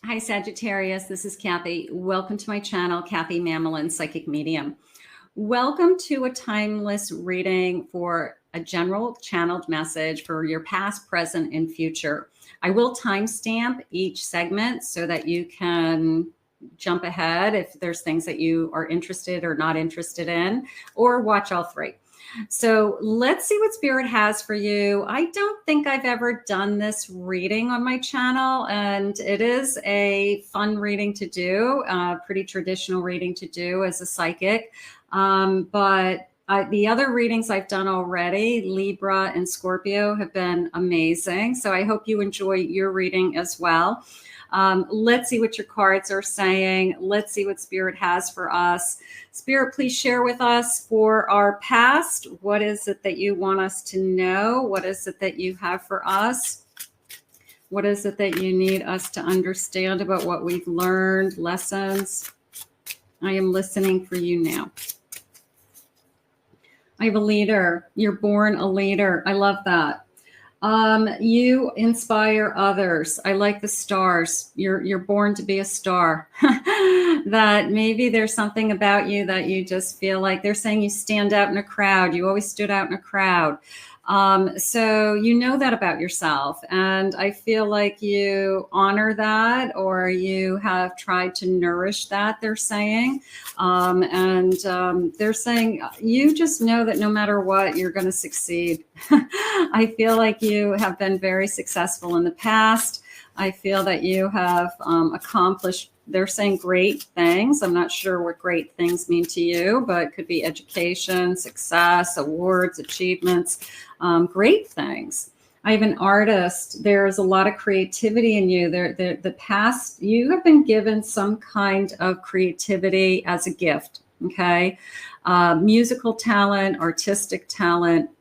Hi, Sagittarius. This is Kathy. Welcome to my channel, Kathy Mamolen, Psychic Medium. Welcome to a timeless reading for a general channeled message for your past, present, and future. I will timestamp each segment so that you can jump ahead if there's things that you are interested or not interested in, or watch all three. So let's see what Spirit has for you. I don't think I've ever done this reading on my channel, and it is a fun reading to do, pretty traditional reading to do as a psychic. But the other readings I've done already, Libra and Scorpio, have been amazing. So I hope you enjoy your reading as well. Let's see what your cards are saying. Let's see what Spirit has for us. Spirit, please share with us for our past. What is it that you want us to know? What is it that you have for us? What is it that you need us to understand about what we've learned, lessons? I am listening for you now. I have a leader. You're born a leader. I love that. You inspire others. I like the stars. You're born to be a star. That maybe there's something about you that you just feel like they're saying you stand out in a crowd. You always stood out in a crowd. So you know that about yourself. And I feel like you honor that, or you have tried to nourish that, they're saying. They're saying you just know that no matter what, you're going to succeed. I feel like you have been very successful in the past. I feel that you have accomplished, they're saying, great things. I'm not sure what great things mean to you, but it could be education, success, awards, achievements, great things. I have an artist. There's a lot of creativity in you. The past, you have been given some kind of creativity as a gift, okay? Musical talent, artistic talent.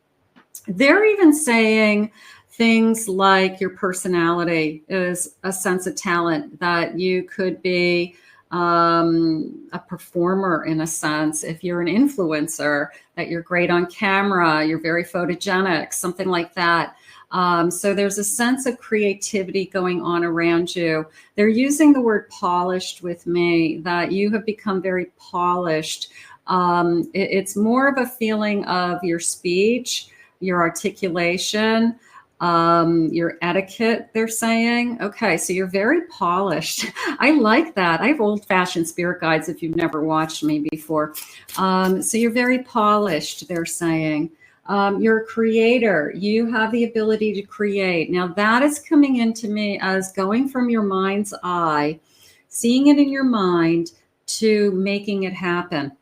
They're even saying things like your personality is a sense of talent, that you could be a performer in a sense. If you're an influencer, that you're great on camera, you're very photogenic, something like that. So there's a sense of creativity going on around you. They're using the word polished with me, that you have become very polished. It's more of a feeling of your speech, your articulation, your etiquette, they're saying. Okay, so you're very polished. I like that. I have old-fashioned spirit guides if you've never watched me before. So you're very polished, they're saying. You're a creator. You have the ability to create. Now that is coming into me as going from your mind's eye, seeing it in your mind, to making it happen.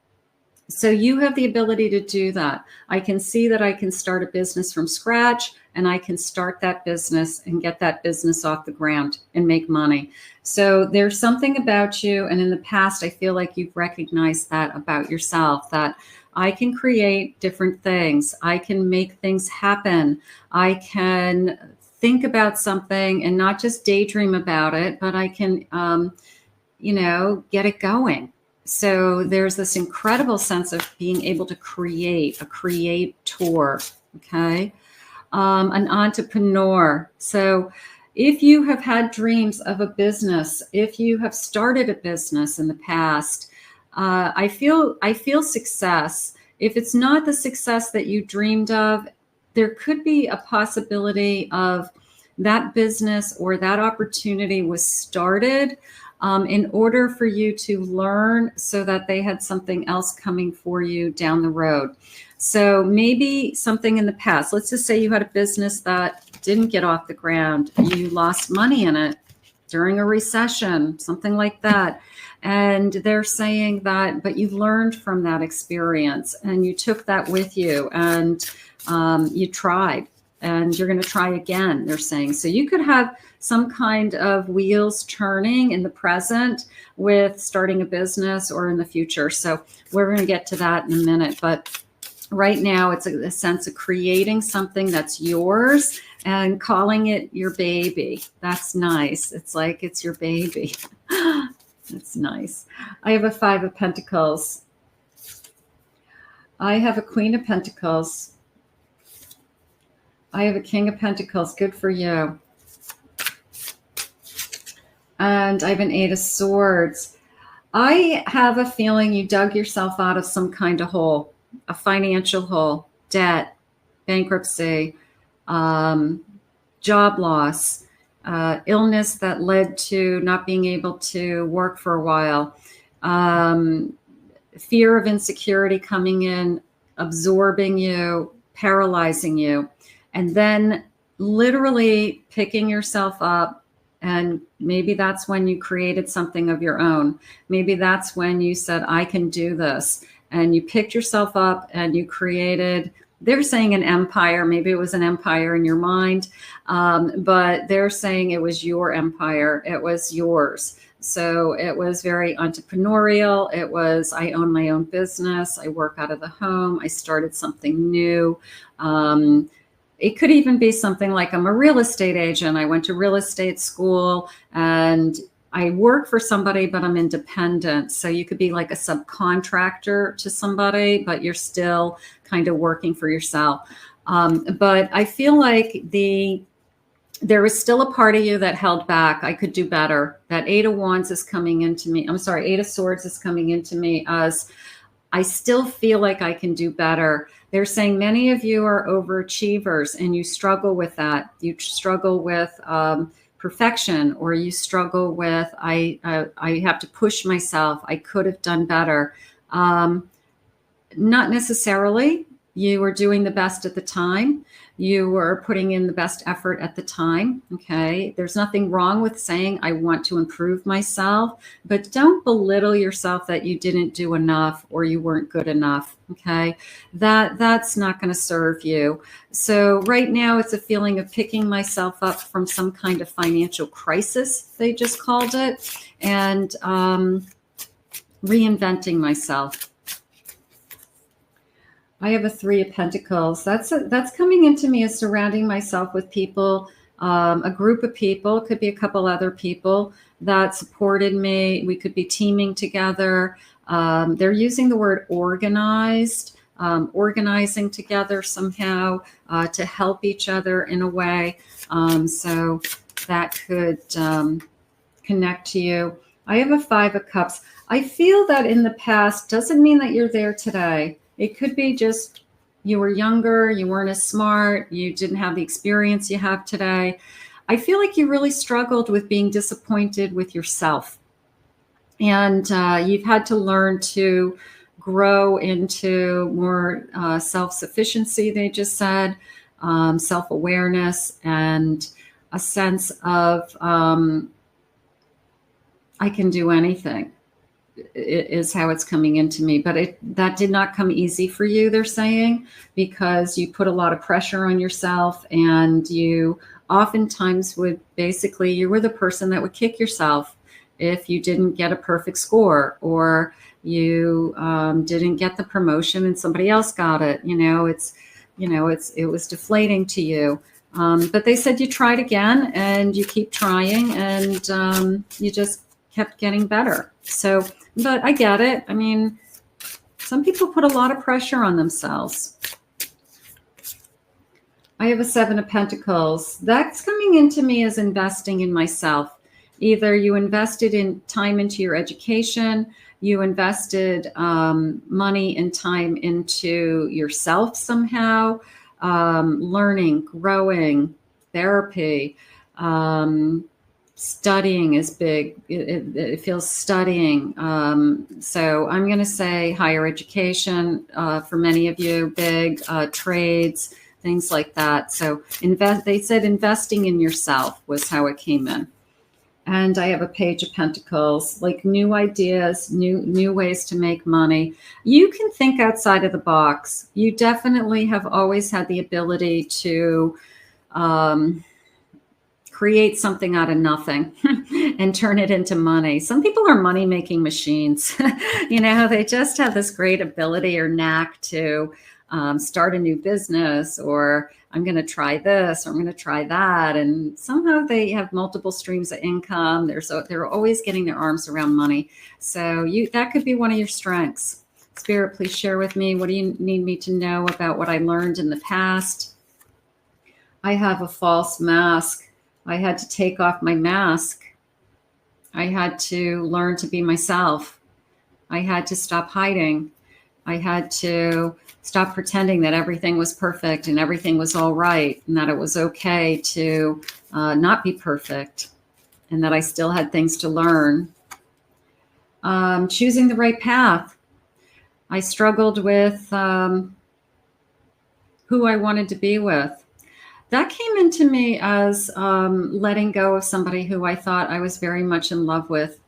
So you have the ability to do that. I can see that I can start a business from scratch, and I can start that business and get that business off the ground and make money. So there's something about you. And in the past, I feel like you've recognized that about yourself, that I can create different things. I can make things happen. I can think about something and not just daydream about it, but I can, get it going. So there's this incredible sense of being able to create, a creator, okay? An entrepreneur. So if you have had dreams of a business, if you have started a business in the past, I feel success. If it's not the success that you dreamed of, there could be a possibility of that business or that opportunity was started in order for you to learn, so that they had something else coming for you down the road. So maybe something in the past, let's just say you had a business that didn't get off the ground. You lost money in it during a recession, something like that. And they're saying that, but you've learned from that experience and you took that with you, and you tried, and you're going to try again, they're saying. So you could have some kind of wheels turning in the present with starting a business, or in the future. So we're going to get to that in a minute. But right now, it's a sense of creating something that's yours and calling it your baby. That's nice. It's like it's your baby. That's nice. I have a 5 of Pentacles. I have a Queen of Pentacles. I have a King of Pentacles. Good for you. And I have an 8 of Swords. I have a feeling you dug yourself out of some kind of hole, a financial hole, debt, bankruptcy, job loss, illness that led to not being able to work for a while, fear of insecurity coming in, absorbing you, paralyzing you, and then literally picking yourself up. And maybe that's when you created something of your own. Maybe that's when you said, I can do this. And you picked yourself up and you created, they're saying an empire. Maybe it was an empire in your mind, but they're saying it was your empire. It was yours. So it was very entrepreneurial. It was, I own my own business. I work out of the home. I started something new. It could even be something like I'm a real estate agent. I went to real estate school and I work for somebody, but I'm independent. So you could be like a subcontractor to somebody, but you're still kind of working for yourself. But I feel like there was still a part of you that held back. I could do better. That 8 of Wands is coming into me. I'm sorry, 8 of Swords is coming into me as I still feel like I can do better. They're saying many of you are overachievers and you struggle with that. You struggle with perfection, or you struggle with, I have to push myself. I could have done better. Not necessarily. You were doing the best at the time. You were putting in the best effort at the time. Okay. There's nothing wrong with saying, I want to improve myself, but don't belittle yourself that you didn't do enough or you weren't good enough. Okay. That's not going to serve you. So right now it's a feeling of picking myself up from some kind of financial crisis, they just called it, and reinventing myself. I have a 3 of Pentacles. That's coming into me as surrounding myself with people, a group of people, could be a couple other people that supported me. We could be teaming together. They're using the word organized, organizing together somehow to help each other in a way. So that could connect to you. I have a 5 of Cups. I feel that in the past doesn't mean that you're there today. It could be just you were younger, you weren't as smart, you didn't have the experience you have today. I feel like you really struggled with being disappointed with yourself. And you've had to learn to grow into more self-sufficiency, they just said, self-awareness, and a sense of I can do anything. Is how it's coming into me. But that did not come easy for you, they're saying, because you put a lot of pressure on yourself, and you oftentimes would basically, you were the person that would kick yourself if you didn't get a perfect score, or you didn't get the promotion and somebody else got it. It was deflating to you. But they said you tried again and you keep trying, and you just kept getting better. So, but I get it. I mean, some people put a lot of pressure on themselves. I have a 7 of Pentacles. That's coming into me as investing in myself. Either you invested in time into your education, you invested money and time into yourself somehow, learning, growing, therapy, studying is big. It feels studying. So I'm going to say higher education for many of you, big trades, things like that. So they said investing in yourself was how it came in. And I have a Page of Pentacles, like new ideas, new ways to make money. You can think outside of the box. You definitely have always had the ability to create something out of nothing and turn it into money. Some people are money-making machines. They just have this great ability or knack to start a new business, or I'm going to try this, or I'm going to try that. And somehow they have multiple streams of income. They're always getting their arms around money. So that could be one of your strengths. Spirit, please share with me. What do you need me to know about what I learned in the past? I have a false mask. I had to take off my mask. I had to learn to be myself. I had to stop hiding. I had to stop pretending that everything was perfect and everything was all right, and that it was okay to not be perfect, and that I still had things to learn. Choosing the right path. I struggled with who I wanted to be with. That came into me as letting go of somebody who I thought I was very much in love with.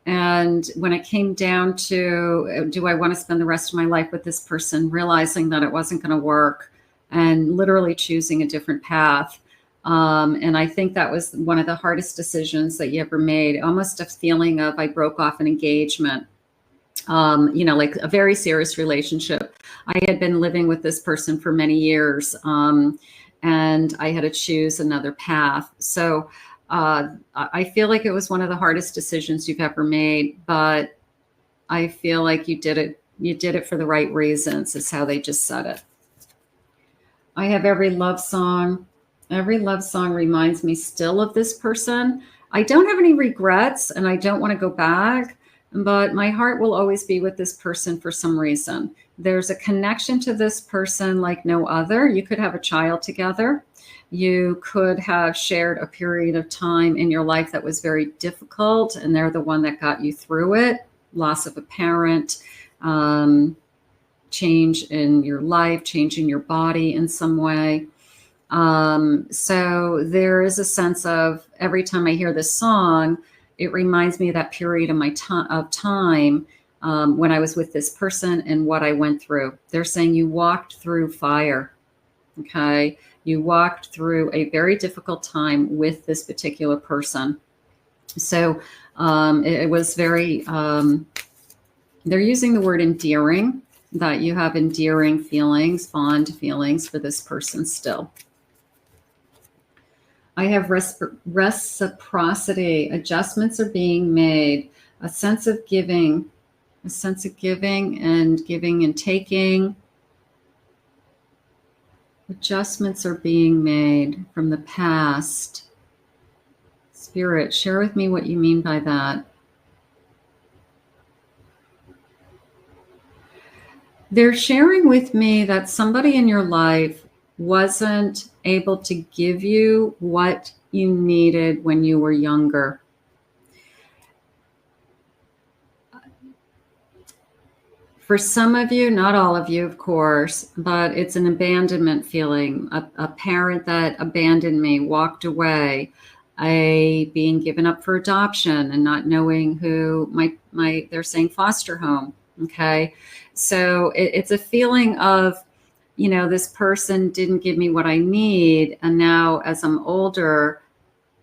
And when it came down to, do I want to spend the rest of my life with this person, realizing that it wasn't going to work and literally choosing a different path. And I think that was one of the hardest decisions that you ever made, almost a feeling of I broke off an engagement, like a very serious relationship. I had been living with this person for many years, and I had to choose another path. So I feel like it was one of the hardest decisions you've ever made, but I feel like you did it. You did it for the right reasons, is how they just said it. I have every love song. Every love song reminds me still of this person. I don't have any regrets and I don't want to go back, but my heart will always be with this person for some reason. There's a connection to this person like no other. You could have a child together. You could have shared a period of time in your life that was very difficult, and they're the one that got you through it. Loss of a parent, change in your life, change in your body in some way. So there is a sense of every time I hear this song, it reminds me of that period of my time when I was with this person and what I went through. They're saying you walked through fire. Okay. You walked through a very difficult time with this particular person. So it was very, they're using the word endearing, that you have endearing feelings, fond feelings for this person still. I have reciprocity. Adjustments are being made. A sense of giving and giving and taking. Adjustments are being made from the past. Spirit, share with me what you mean by that. They're sharing with me that somebody in your life wasn't able to give you what you needed when you were younger. For some of you, not all of you, of course, but it's an abandonment feeling. A parent that abandoned me, walked away, being given up for adoption and not knowing who they're saying foster home. Okay. So it's a feeling of, this person didn't give me what I need. And now as I'm older,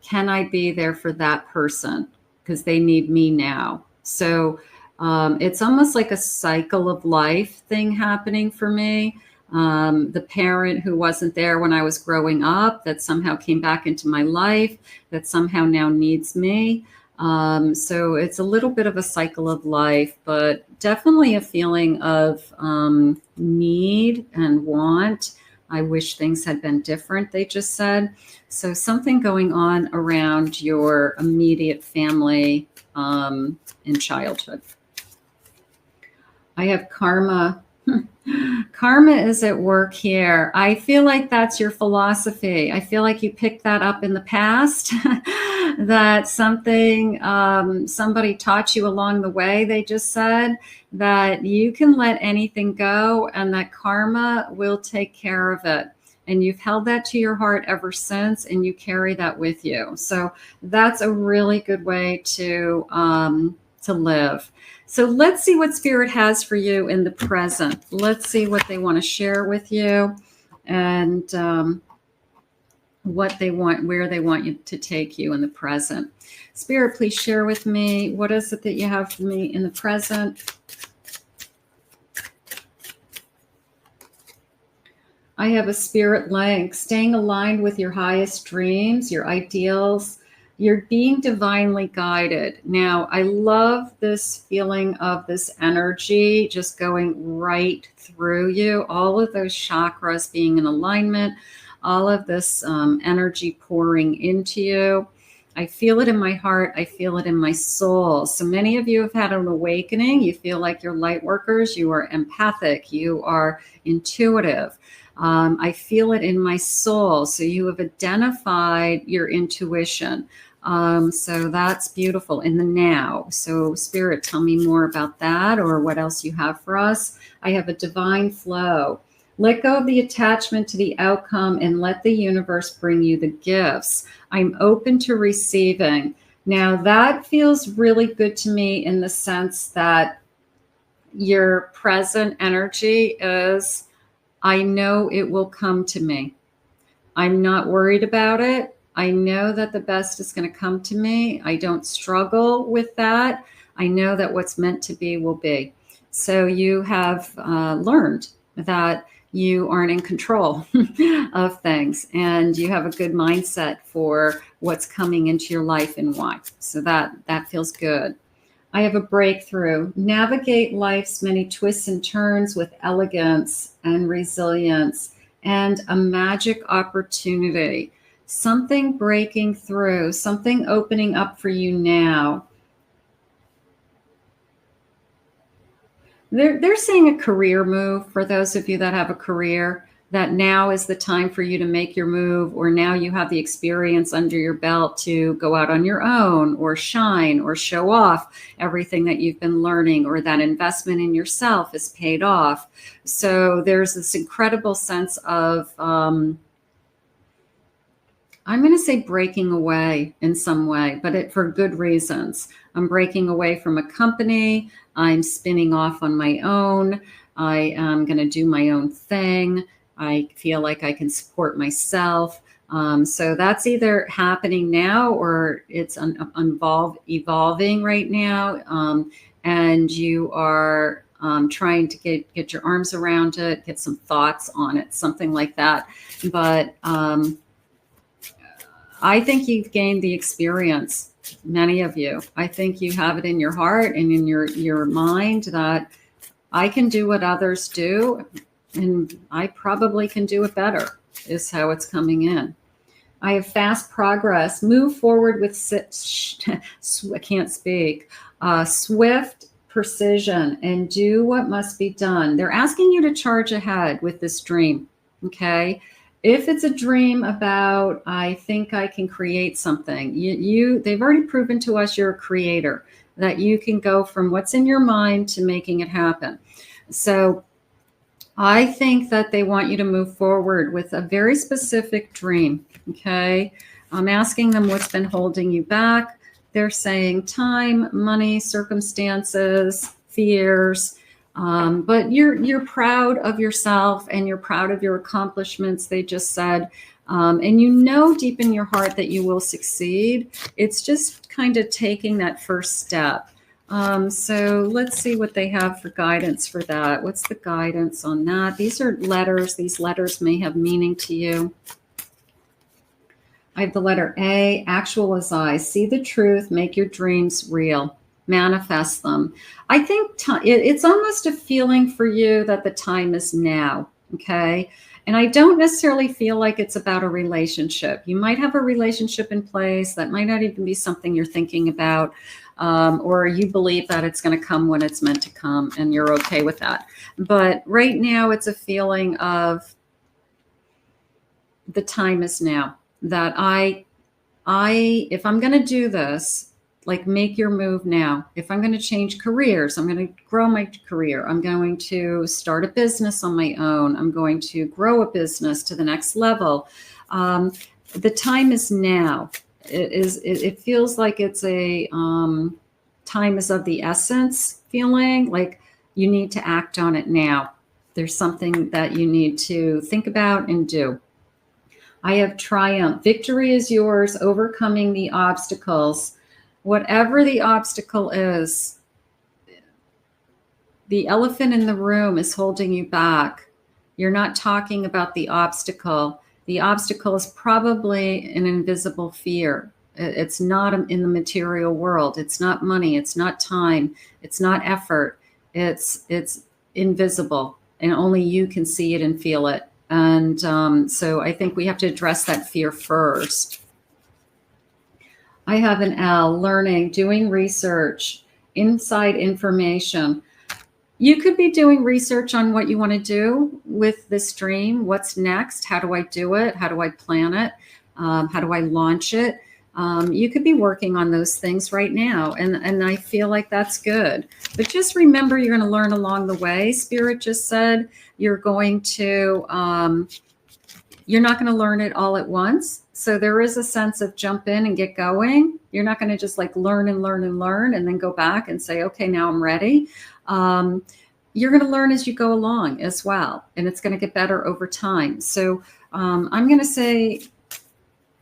can I be there for that person? Because they need me now. So it's almost like a cycle of life thing happening for me. The parent who wasn't there when I was growing up, that somehow came back into my life, that somehow now needs me. So it's a little bit of a cycle of life, but definitely a feeling of need and want. I wish things had been different, they just said. So something going on around your immediate family in childhood. I have karma. Karma is at work here. I feel like that's your philosophy. I feel like you picked that up in the past, that somebody taught you along the way. They just said that you can let anything go and that karma will take care of it. And you've held that to your heart ever since, and you carry that with you. So that's a really good way to live. So let's see what Spirit has for you in the present. Let's see what they want to share with you, and what they want, where they want you to take you in the present. Spirit, please share with me, what is it that you have for me in the present? I have a spirit link, staying aligned with your highest dreams, your ideals. You're being divinely guided. Now, I love this feeling of this energy just going right through you, all of those chakras being in alignment, all of this energy pouring into you. I feel it in my heart. I feel it in my soul. So many of you have had an awakening. You feel like you're light workers. You are empathic. You are intuitive. I feel it in my soul. So you have identified your intuition. So that's beautiful in the now. So Spirit, tell me more about that, or what else you have for us. I have a divine flow. Let go of the attachment to the outcome and let the universe bring you the gifts. I'm open to receiving. Now that feels really good to me in the sense that your present energy is, I know it will come to me. I'm not worried about it. I know that the best is going to come to me. I don't struggle with that. I know that what's meant to be will be. So you have learned that you aren't in control of things, and you have a good mindset for what's coming into your life and why. So that feels good. I have a breakthrough. Navigate life's many twists and turns with elegance and resilience and a magic opportunity. Something breaking through, something opening up for you now. They're saying a career move for those of you that have a career, that now is the time for you to make your move, or now you have the experience under your belt to go out on your own or shine or show off everything that you've been learning, or that investment in yourself is paid off. So there's this incredible sense of, I'm going to say breaking away in some way, but for good reasons. I'm breaking away from a company. I'm spinning off on my own. I am going to do my own thing. I feel like I can support myself. So that's either happening now or it's evolving right now. And you are trying to get your arms around it, get some thoughts on it, something like that. But I think you've gained the experience, many of you. I think you have it in your heart and in your mind that I can do what others do, and I probably can do it better, is how it's coming in. I have fast progress. Move forward with, I can't speak, swift precision, and do what must be done. They're asking you to charge ahead with this dream, okay? If it's a dream about, I think I can create something, they've already proven to us you're a creator, that you can go from what's in your mind to making it happen. So I think that they want you to move forward with a very specific dream, okay? I'm asking them what's been holding you back. They're saying time, money, circumstances, fears. But you're proud of yourself and you're proud of your accomplishments, they just said. And you know deep in your heart that you will succeed. It's just kind of taking that first step. So let's see what they have for guidance for that. What's the guidance on that? These are letters. These letters may have meaning to you. I have the letter A, actualize, see the truth, make your dreams real. Manifest them. I think it's almost a feeling for you that the time is now, okay? And I don't necessarily feel like it's about a relationship. You might have a relationship in place that might not even be something you're thinking about, or you believe that it's going to come when it's meant to come, and you're okay with that. But right now, it's a feeling of the time is now. That if I'm going to do this, like make your move now. If I'm going to change careers, I'm going to grow my career. I'm going to start a business on my own. I'm going to grow a business to the next level. The time is now. It feels like it's a time is of the essence feeling, like you need to act on it now. There's something that you need to think about and do. I have triumph. Victory is yours, overcoming the obstacles. Whatever the obstacle is, the elephant in the room is holding you back. You're not talking about the obstacle. The obstacle is probably an invisible fear. It's not in the material world. It's not money. It's not time. It's not effort. It's invisible, and only you can see it and feel it. And so I think we have to address that fear first. I have an Elle, learning, doing research, inside information. You could be doing research on what you want to do with this dream. What's next? How do I do it? How do I plan it? How do I launch it? You could be working on those things right now. And I feel like that's good. But just remember, you're going to learn along the way. Spirit just said you're going to, you're not going to learn it all at once. So there is a sense of jump in and get going. You're not going to just like learn and learn and learn and then go back and say, okay, now I'm ready. You're going to learn as you go along as well. And it's going to get better over time. So I'm going to say,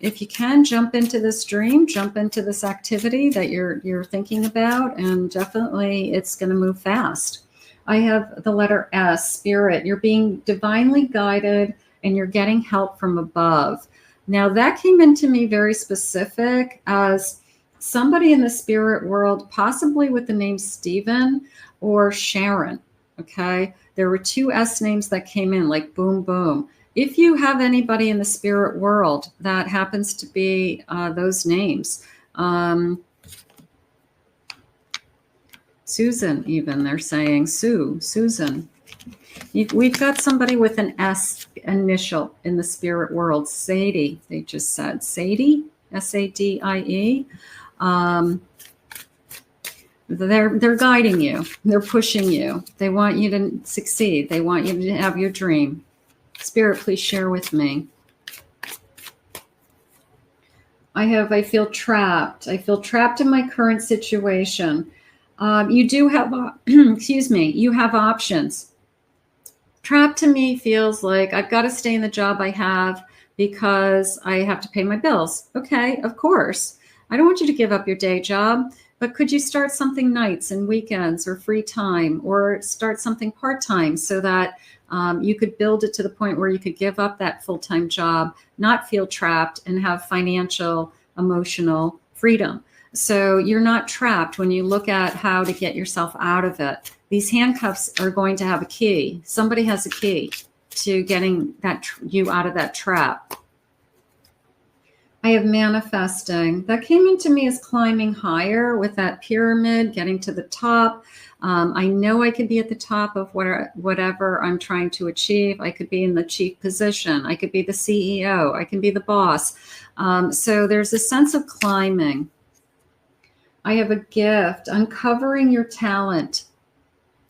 if you can, jump into this dream, jump into this activity that you're thinking about, and definitely it's going to move fast. I have the letter S, Spirit. You're being divinely guided and you're getting help from above. Now that came into me very specific as somebody in the spirit world, possibly with the name Stephen or Sharon. Okay. There were 2 S names that came in, like boom, boom. If you have anybody in the spirit world that happens to be those names, Susan, even they're saying Susan. We've got somebody with an S initial in the spirit world. Sadie, they just said. Sadie, S-A-D-I-E. They're guiding you. They're pushing you. They want you to succeed. They want you to have your dream. Spirit, please share with me. I feel trapped. I feel trapped in my current situation. You do have, excuse me, you have options. Trapped to me feels like I've got to stay in the job I have because I have to pay my bills. Okay, of course. I don't want you to give up your day job, but could you start something nights and weekends or free time, or start something part-time so that you could build it to the point where you could give up that full-time job, not feel trapped, and have financial, emotional freedom. So you're not trapped when you look at how to get yourself out of it. These handcuffs are going to have a key. Somebody has a key to getting you out of that trap. I have manifesting. That came into me as climbing higher with that pyramid, getting to the top. I know I could be at the top of whatever I'm trying to achieve. I could be in the chief position. I could be the CEO. I can be the boss. So there's a sense of climbing. I have a gift, uncovering your talent,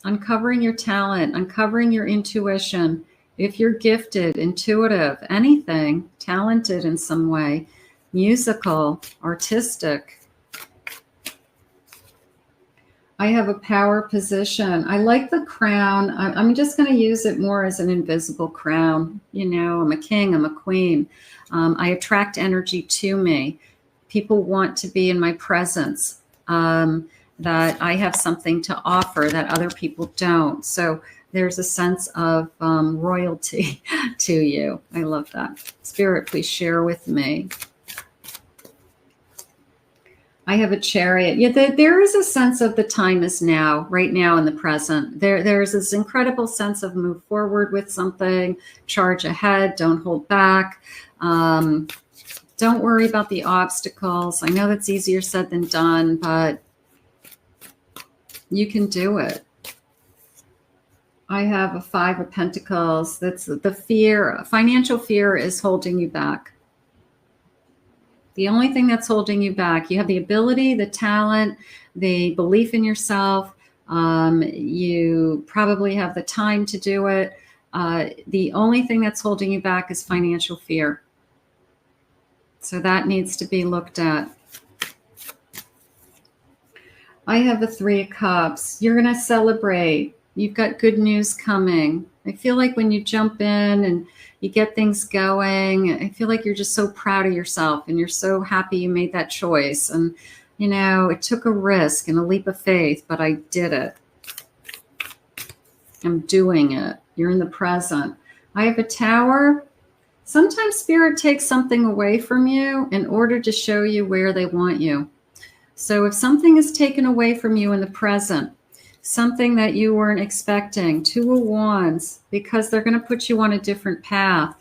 uncovering your talent, uncovering your intuition. If you're gifted, intuitive, anything, talented in some way, musical, artistic. I have a power position. I like the crown. I'm just going to use it more as an invisible crown. You know, I'm a king, I'm a queen. I attract energy to me. People want to be in my presence. That I have something to offer that other people don't. So there's a sense of royalty to you. I love that. Spirit, please share with me. I have a chariot. Yeah, there is a sense of the time is now, right now in the present. There's this incredible sense of move forward with something, charge ahead, don't hold back. Don't worry about the obstacles. I know that's easier said than done, but you can do it. I have a 5 of Pentacles. That's the fear. Financial fear is holding you back. The only thing that's holding you back. You have the ability, the talent, the belief in yourself. You probably have the time to do it. The only thing that's holding you back is financial fear. So that needs to be looked at. I have a 3 of Cups. You're going to celebrate. You've got good news coming. I feel like when you jump in and you get things going, I feel like you're just so proud of yourself and you're so happy you made that choice. And, you know, it took a risk and a leap of faith, but I did it. I'm doing it. You're in the present. I have a Tower. Sometimes Spirit takes something away from you in order to show you where they want you. So if something is taken away from you in the present, something that you weren't expecting, 2 of Wands, because they're going to put you on a different path.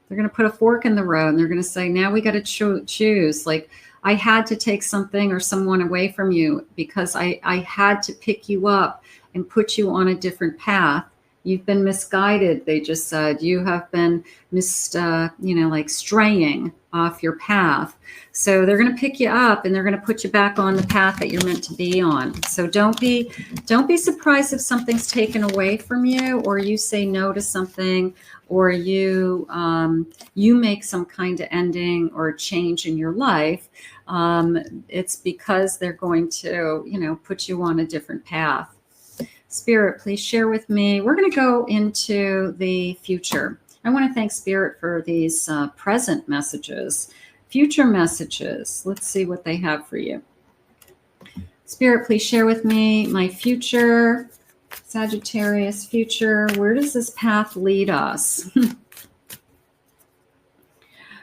They're going to put a fork in the road and they're going to say, now we got to choose. Like, I had to take something or someone away from you because I had to pick you up and put you on a different path. You've been misguided, they just said. You have been like straying off your path. So they're going to pick you up and they're going to put you back on the path that you're meant to be on. So don't be surprised if something's taken away from you, or you say no to something, or you make some kind of ending or change in your life. It's because they're going to, put you on a different path. Spirit, please share with me. We're going to go into the future. I want to thank Spirit for these present messages, future messages. Let's see what they have for you. Spirit, please share with me my future, Sagittarius future. Where does this path lead us?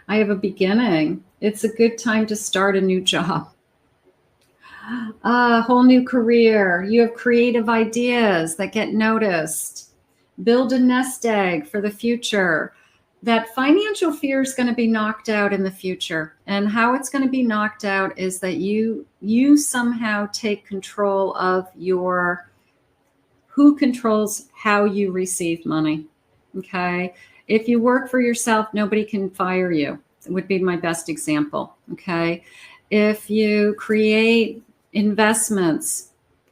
I have a beginning. It's a good time to start a new job. A whole new career. You have creative ideas that get noticed. Build a nest egg for the future. That financial fear is going to be knocked out in the future. And how it's going to be knocked out is that you somehow take control of who controls how you receive money. Okay. If you work for yourself, nobody can fire you. It would be my best example. Okay. If you create investments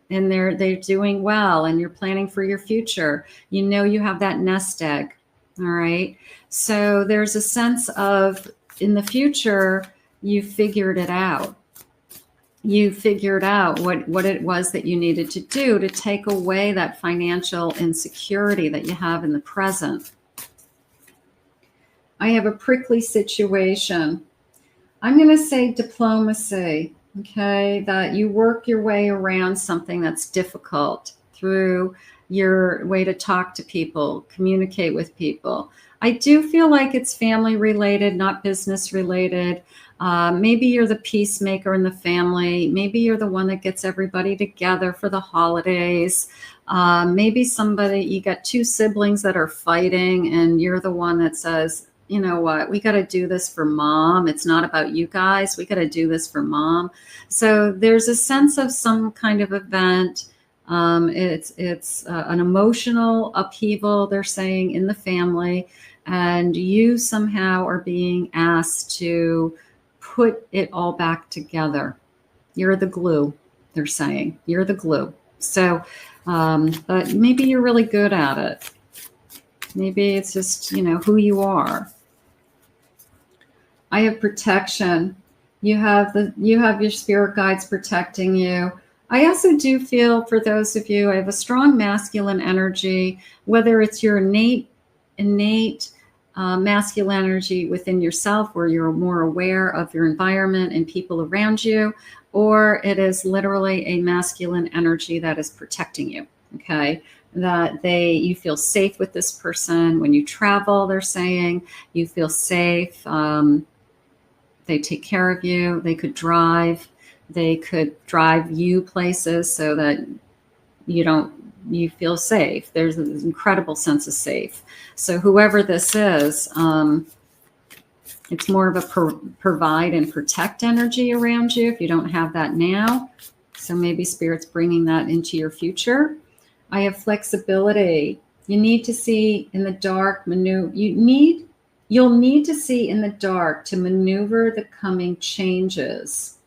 and they're doing well and you're planning for your future, you have that nest egg. All right. So there's a sense of, in the future, you figured it out. You figured out what it was that you needed to do to take away that financial insecurity that you have in the present. I have a prickly situation. I'm going to say diplomacy. Okay, that you work your way around something that's difficult through your way to talk to people, communicate with people. I do feel like it's family related, not business related. Maybe you're the peacemaker in the family. Maybe you're the one that gets everybody together for the holidays. Maybe you got two siblings that are fighting and you're the one that says, you know what, we got to do this for mom. It's not about you guys. We got to do this for mom. So there's a sense of some kind of event. It's an emotional upheaval, they're saying, in the family. And you somehow are being asked to put it all back together. You're the glue, they're saying. You're the glue. So, but maybe you're really good at it. Maybe it's just, who you are. I have protection. You have your spirit guides protecting you. I also do feel, for those of you, I have a strong masculine energy, whether it's your innate masculine energy within yourself, where you're more aware of your environment and people around you, or it is literally a masculine energy that is protecting you. Okay. That you feel safe with this person. When you travel, they're saying you feel safe. They take care of you. They could drive you places so that you feel safe. There's an incredible sense of safe. So whoever this is, it's more of a provide and protect energy around you if you don't have that now. So maybe Spirit's bringing that into your future. I have flexibility. You need to see in the dark, you'll need to see in the dark to maneuver the coming changes.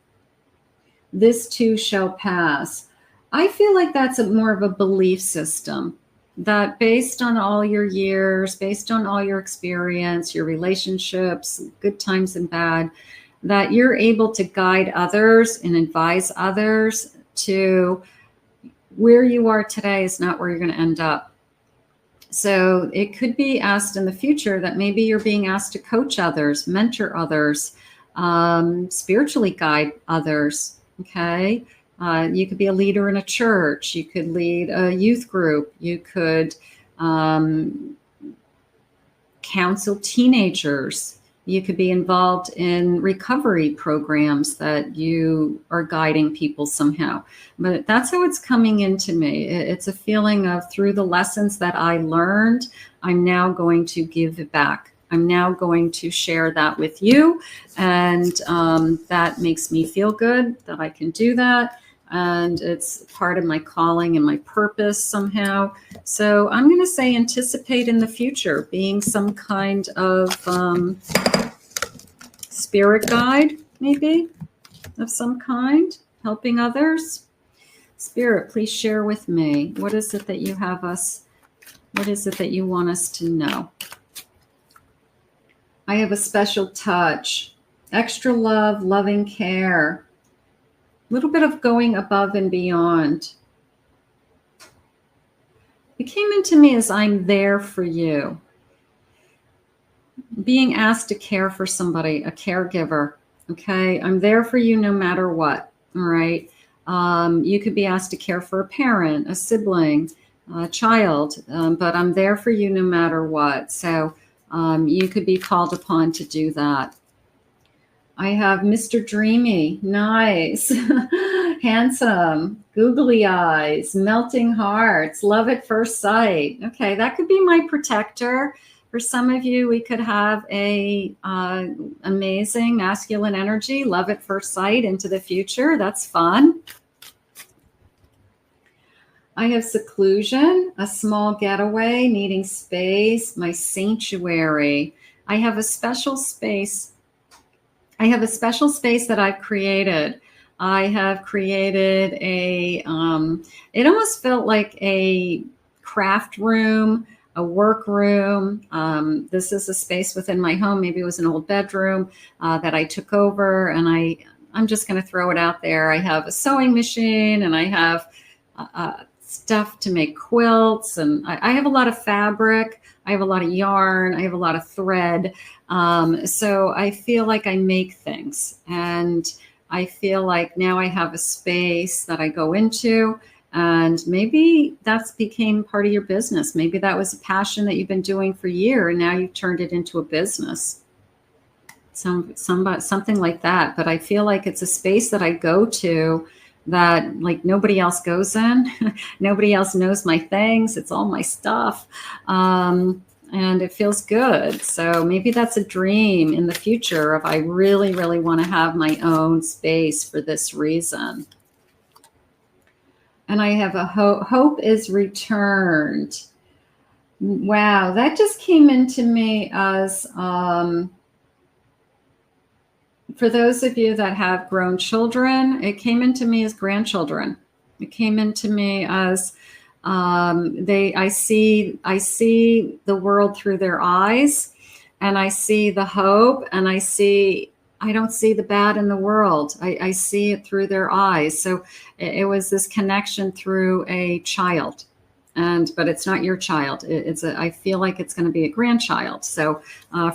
This too shall pass. I feel like that's more of a belief system, that based on all your years, based on all your experience, your relationships, good times and bad, that you're able to guide others and advise others to where you are today is not where you're going to end up. So it could be asked in the future that maybe you're being asked to coach others, mentor others, spiritually guide others. Okay. You could be a leader in a church. You could lead a youth group. You could counsel teenagers. You could be involved in recovery programs that you are guiding people somehow. But that's how it's coming into me. It's a feeling of, through the lessons that I learned, I'm now going to give it back I'm now going to share that with you. And that makes me feel good that I can do that. And it's part of my calling and my purpose somehow. So I'm going to say anticipate in the future being some kind of spirit guide, maybe, of some kind, helping others. Spirit, please share with me. What is it that you have us, what is it that you want us to know? I have a special touch, extra love, loving care, a little bit of going above and beyond. It came into me as I'm there for you. Being asked to care for somebody, a caregiver. Okay, I'm there for you no matter what. All right. You could be asked to care for a parent, a sibling, a child, but I'm there for you no matter what. So you could be called upon to do that. I have Mr. Dreamy, nice, handsome, googly eyes, melting hearts, love at first sight. Okay, that could be my protector. For some of you, we could have a amazing masculine energy, love at first sight into the future. That's fun. I have seclusion, a small getaway, needing space, my sanctuary. I have a special space. I have a special space that I've created. I have created a, it almost felt like a craft room, a work room. This is a space within my home. Maybe it was an old bedroom that I took over, and I'm just going to throw it out there. I have a sewing machine, and I have stuff to make quilts, and I have a lot of fabric. I have a lot of yarn. I have a lot of thread. So I feel like I make things, and I feel like now I have a space that I go into. And maybe that's became part of your business. Maybe that was a passion that you've been doing for a year, and now you've turned it into a business. Something like that. But I feel like it's a space that I go to that like nobody else goes in. Nobody else knows my things. It's all my stuff. And it feels good. So maybe that's a dream in the future if I really, really want to have my own space for this reason. And I have a hope is returned. Wow, that just came into me as, for those of you that have grown children, it came into me as grandchildren. It came into me as I see the world through their eyes, and I see the hope, and I don't see the bad in the world. I see it through their eyes. So it was this connection through a child, but it's not your child. I feel like it's going to be a grandchild. So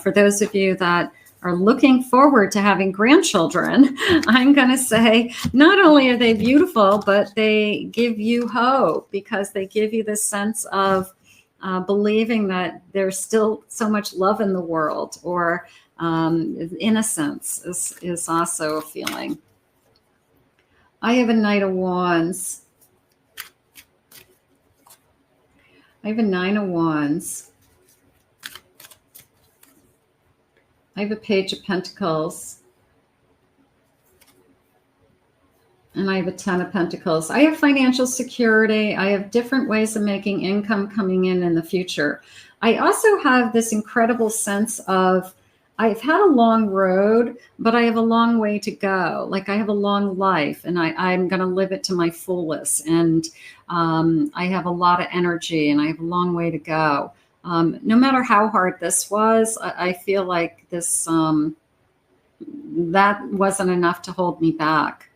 for those of you that are looking forward to having grandchildren, I'm going to say not only are they beautiful, but they give you hope, because they give you this sense of believing that there's still so much love in the world, or innocence is also a feeling. I have a Knight of Wands. I have a Nine of Wands. I have a Page of Pentacles. And I have a Ten of Pentacles. I have financial security. I have different ways of making income coming in the future. I also have this incredible sense of, I've had a long road, but I have a long way to go. Like I have a long life, and I'm going to live it to my fullest. And I have a lot of energy, and I have a long way to go. No matter how hard this was, I feel like this, that wasn't enough to hold me back.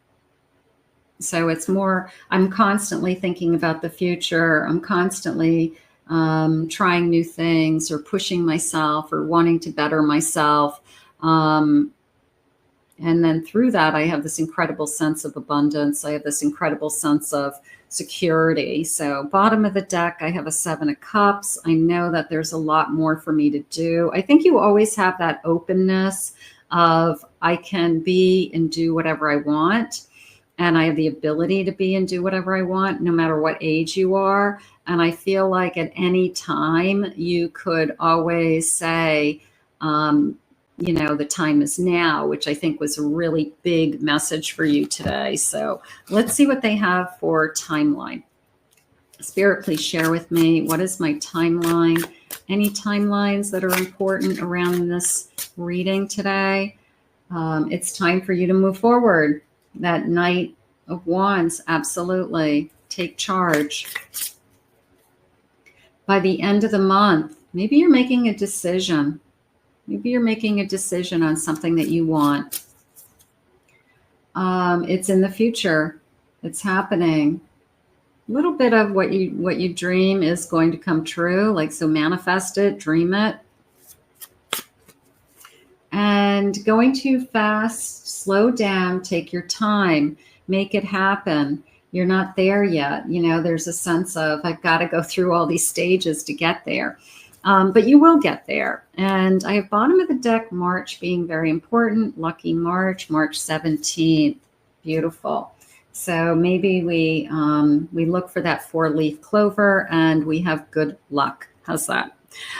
So it's more, I'm constantly thinking about the future. I'm constantly trying new things, or pushing myself, or wanting to better myself. And then through that, I have this incredible sense of abundance. I have this incredible sense of security. So bottom of the deck, I have a Seven of Cups. I know that there's a lot more for me to do. I think you always have that openness of, I can be and do whatever I want. And I have the ability to be and do whatever I want, no matter what age you are. And I feel like at any time you could always say, you know, the time is now, which I think was a really big message for you today. So let's see what they have for timeline. Spirit, please share with me, what is my timeline? Any timelines that are important around this reading today? It's time for you to move forward. That Knight of Wands, absolutely. Take charge. By the end of the month, maybe you're making a decision. Maybe you're making a decision on something that you want. It's in the future. It's happening. A little bit of what you dream is going to come true. Like, so manifest it, dream it. And going too fast, slow down, take your time, make it happen. You're not there yet. You know, there's a sense of, I've got to go through all these stages to get there. But you will get there. And I have bottom of the deck, March being very important. Lucky March, March 17th. Beautiful. So maybe we look for that 4-leaf clover and we have good luck. How's that?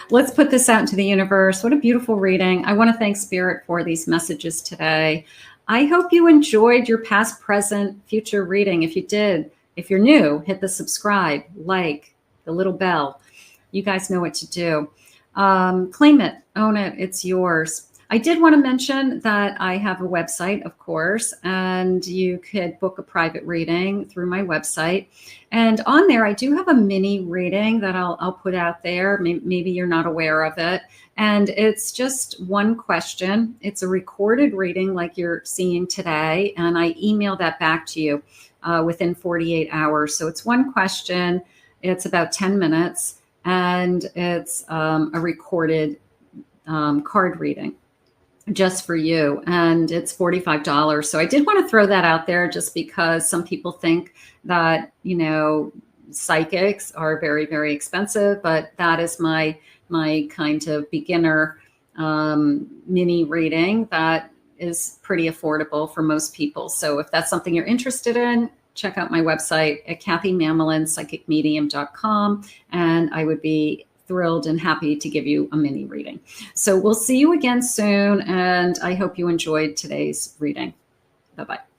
Let's put this out into the universe. What a beautiful reading. I want to thank Spirit for these messages today. I hope you enjoyed your past, present, future reading. If you did, if you're new, hit the subscribe, like, the little bell. You guys know what to do. Claim it, own it, it's yours. I did want to mention that I have a website, of course, and you could book a private reading through my website. And on there, I do have a mini reading that I'll put out there. Maybe you're not aware of it. And it's just one question. It's a recorded reading like you're seeing today. And I email that back to you within 48 hours. So it's one question. It's about 10 minutes. And it's a recorded card reading just for you, and it's $45. So I did want to throw that out there just because some people think that, you know, psychics are very, very expensive, but that is my kind of beginner mini reading that is pretty affordable for most people. So if that's something you're interested in, check out my website at kathymamolin.psychicmedium.com, and I would be thrilled and happy to give you a mini reading. So we'll see you again soon, and I hope you enjoyed today's reading. Bye-bye.